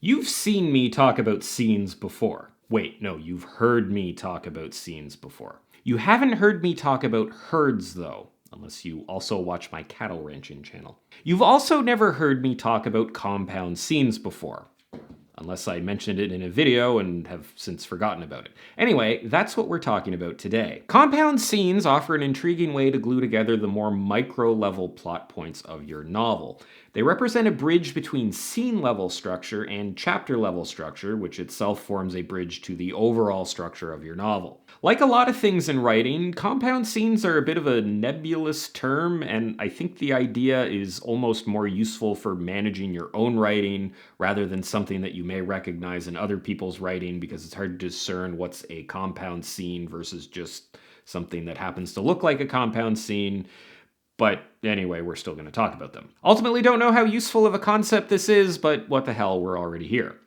You've seen me talk about scenes before. Wait, no, you've heard me talk about scenes before. You haven't heard me talk about herds, though, unless you also watch my cattle ranching channel. You've also never heard me talk about compound scenes before, unless I mentioned it in a video and have since forgotten about it. Anyway, that's what we're talking about today. Compound scenes offer an intriguing way to glue together the more micro-level plot points of your novel. They represent a bridge between scene-level structure and chapter-level structure, which itself forms a bridge to the overall structure of your novel. Like a lot of things in writing, compound scenes are a bit of a nebulous term, and I think the idea is almost more useful for managing your own writing rather than something that you may recognize in other people's writing, because it's hard to discern what's a compound scene versus just something that happens to look like a compound scene. But anyway, we're still going to talk about them. Ultimately, don't know how useful of a concept this is, but what the hell, we're already here.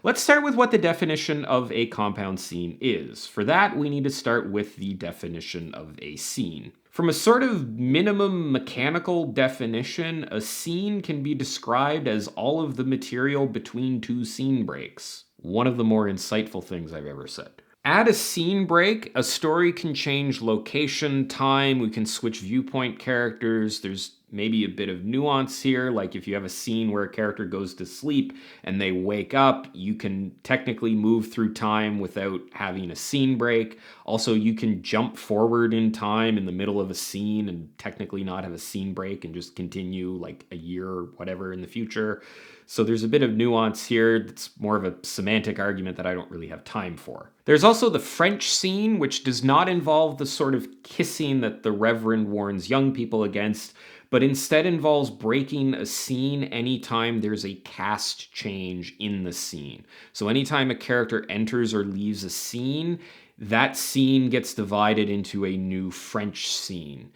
Let's start with what the definition of a compound scene is. For that, we need to start with the definition of a scene. From a sort of minimum mechanical definition, a scene can be described as all of the material between two scene breaks. One of the more insightful things I've ever said. Add a scene break, a story can change location, time, we can switch viewpoint characters, there's maybe a bit of nuance here, like if you have a scene where a character goes to sleep and they wake up, you can technically move through time without having a scene break. Also, you can jump forward in time in the middle of a scene and technically not have a scene break and just continue like a year or whatever in the future. So there's a bit of nuance here that's more of a semantic argument that I don't really have time for. There's also the French scene, which does not involve the sort of kissing that the Reverend warns young people against, but instead involves breaking a scene anytime there's a cast change in the scene. So anytime a character enters or leaves a scene, that scene gets divided into a new French scene.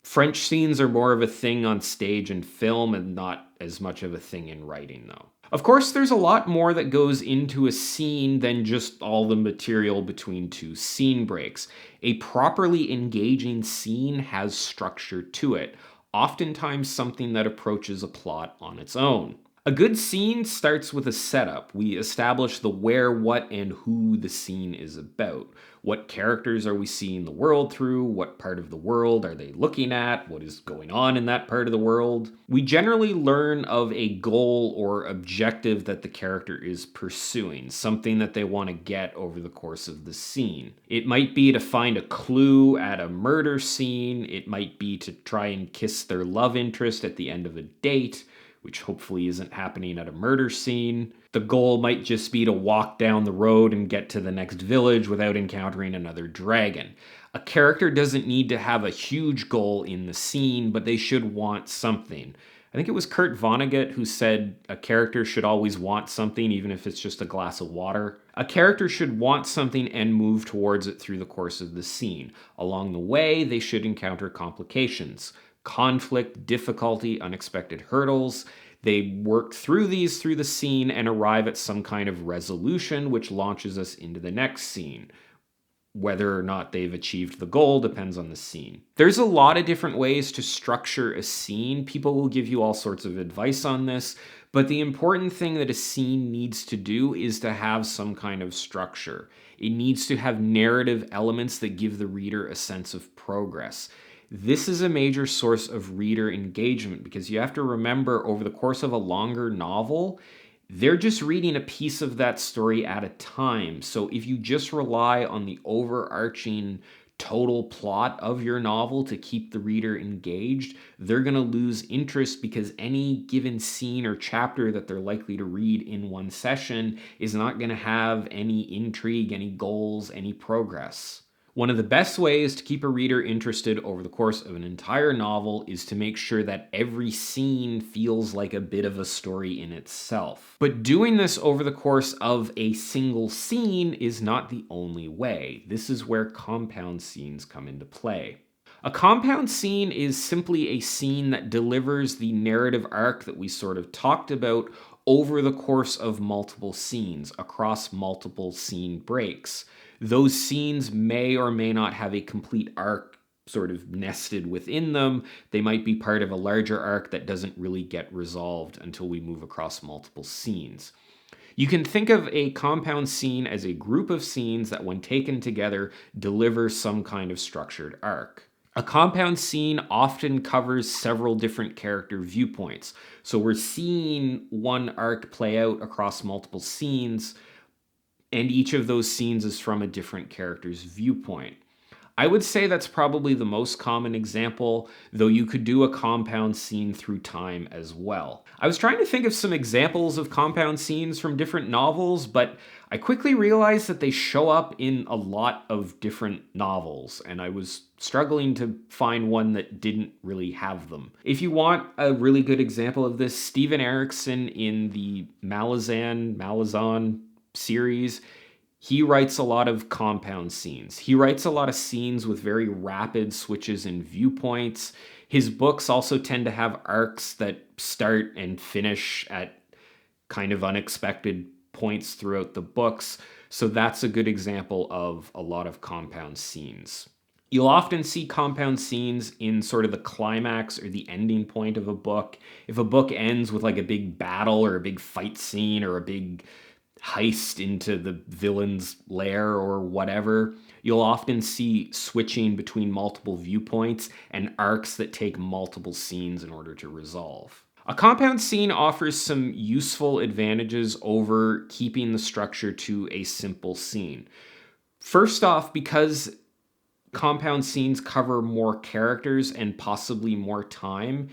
French scenes are more of a thing on stage and film and not as much of a thing in writing, though. Of course, there's a lot more that goes into a scene than just all the material between two scene breaks. A properly engaging scene has structure to it, oftentimes something that approaches a plot on its own. A good scene starts with a setup. We establish the where, what, and who the scene is about. What characters are we seeing the world through? What part of the world are they looking at? What is going on in that part of the world? We generally learn of a goal or objective that the character is pursuing, something that they want to get over the course of the scene. It might be to find a clue at a murder scene. It might be to try and kiss their love interest at the end of a date, which hopefully isn't happening at a murder scene. The goal might just be to walk down the road and get to the next village without encountering another dragon. A character doesn't need to have a huge goal in the scene, but they should want something. I think it was Kurt Vonnegut who said a character should always want something, even if it's just a glass of water. A character should want something and move towards it through the course of the scene. Along the way, they should encounter complications. Conflict, difficulty, unexpected hurdles. They work through these through the scene and arrive at some kind of resolution, which launches us into the next scene. Whether or not they've achieved the goal depends on the scene. There's a lot of different ways to structure a scene. People will give you all sorts of advice on this, but the important thing that a scene needs to do is to have some kind of structure. It needs to have narrative elements that give the reader a sense of progress. This is a major source of reader engagement because you have to remember, over the course of a longer novel, they're just reading a piece of that story at a time. So if you just rely on the overarching total plot of your novel to keep the reader engaged, they're going to lose interest because any given scene or chapter that they're likely to read in one session is not going to have any intrigue, any goals, any progress. One of the best ways to keep a reader interested over the course of an entire novel is to make sure that every scene feels like a bit of a story in itself. But doing this over the course of a single scene is not the only way. This is where compound scenes come into play. A compound scene is simply a scene that delivers the narrative arc that we sort of talked about over the course of multiple scenes, across multiple scene breaks. Those scenes may or may not have a complete arc sort of nested within them. They might be part of a larger arc that doesn't really get resolved until we move across multiple scenes. You can think of a compound scene as a group of scenes that, when taken together, deliver some kind of structured arc. A compound scene often covers several different character viewpoints. So we're seeing one arc play out across multiple scenes, and each of those scenes is from a different character's viewpoint. I would say that's probably the most common example, though you could do a compound scene through time as well. I was trying to think of some examples of compound scenes from different novels, but I quickly realized that they show up in a lot of different novels, and I was struggling to find one that didn't really have them. If you want a really good example of this, Steven Erikson in the Malazan series, he writes a lot of compound scenes. He writes a lot of scenes with very rapid switches in viewpoints. His books also tend to have arcs that start and finish at kind of unexpected points throughout the books. So that's a good example of a lot of compound scenes. You'll often see compound scenes in sort of the climax or the ending point of a book. If a book ends with like a big battle or a big fight scene or a big heist into the villain's lair or whatever, you'll often see switching between multiple viewpoints and arcs that take multiple scenes in order to resolve. A compound scene offers some useful advantages over keeping the structure to a simple scene. First off, because compound scenes cover more characters and possibly more time,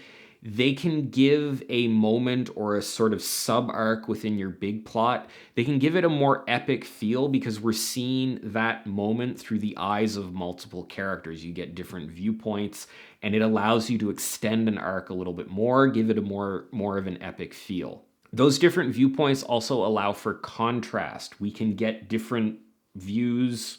they can give a moment or a sort of sub-arc within your big plot. They can give it a more epic feel because we're seeing that moment through the eyes of multiple characters. You get different viewpoints, and it allows you to extend an arc a little bit more, give it a more of an epic feel. Those different viewpoints also allow for contrast. We can get different views,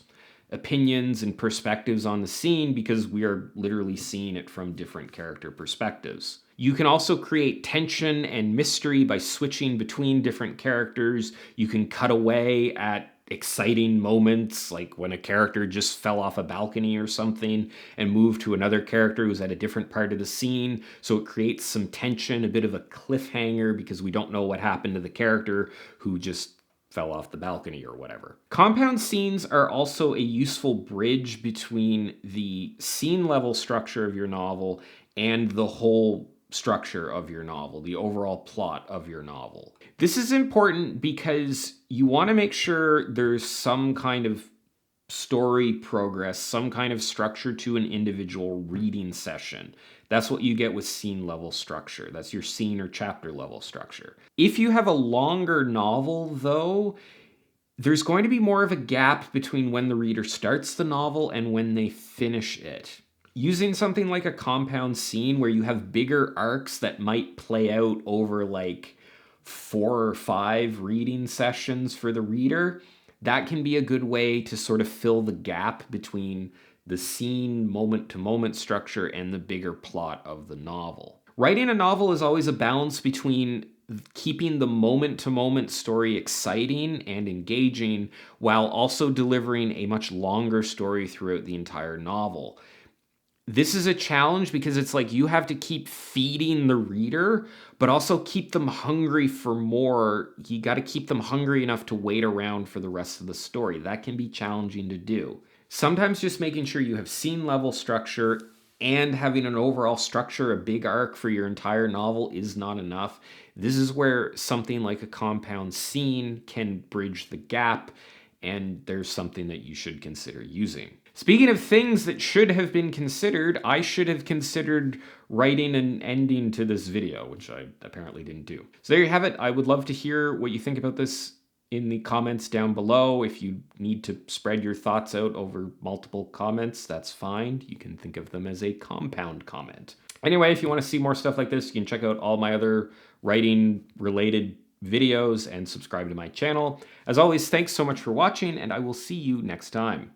opinions, and perspectives on the scene because we are literally seeing it from different character perspectives. You can also create tension and mystery by switching between different characters. You can cut away at exciting moments, like when a character just fell off a balcony or something, and move to another character who's at a different part of the scene. So it creates some tension, a bit of a cliffhanger, because we don't know what happened to the character who just fell off the balcony or whatever. Compound scenes are also a useful bridge between the scene level structure of your novel and the whole structure of your novel, the overall plot of your novel. This is important because you want to make sure there's some kind of story progress, some kind of structure to an individual reading session. That's what you get with scene level structure. That's your scene or chapter level structure. If you have a longer novel, though, there's going to be more of a gap between when the reader starts the novel and when they finish it. Using something like a compound scene where you have bigger arcs that might play out over like 4 or 5 reading sessions for the reader, that can be a good way to sort of fill the gap between the scene moment-to-moment structure and the bigger plot of the novel. Writing a novel is always a balance between keeping the moment-to-moment story exciting and engaging while also delivering a much longer story throughout the entire novel. This is a challenge because it's like you have to keep feeding the reader, but also keep them hungry for more. You got to keep them hungry enough to wait around for the rest of the story. That can be challenging to do. Sometimes just making sure you have scene level structure and having an overall structure, a big arc for your entire novel is not enough. This is where something like a compound scene can bridge the gap, and there's something that you should consider using. Speaking of things that should have been considered, I should have considered writing an ending to this video, which I apparently didn't do. So there you have it. I would love to hear what you think about this in the comments down below. If you need to spread your thoughts out over multiple comments, that's fine. You can think of them as a compound comment. Anyway, if you want to see more stuff like this, you can check out all my other writing related videos and subscribe to my channel. As always, thanks so much for watching, and I will see you next time.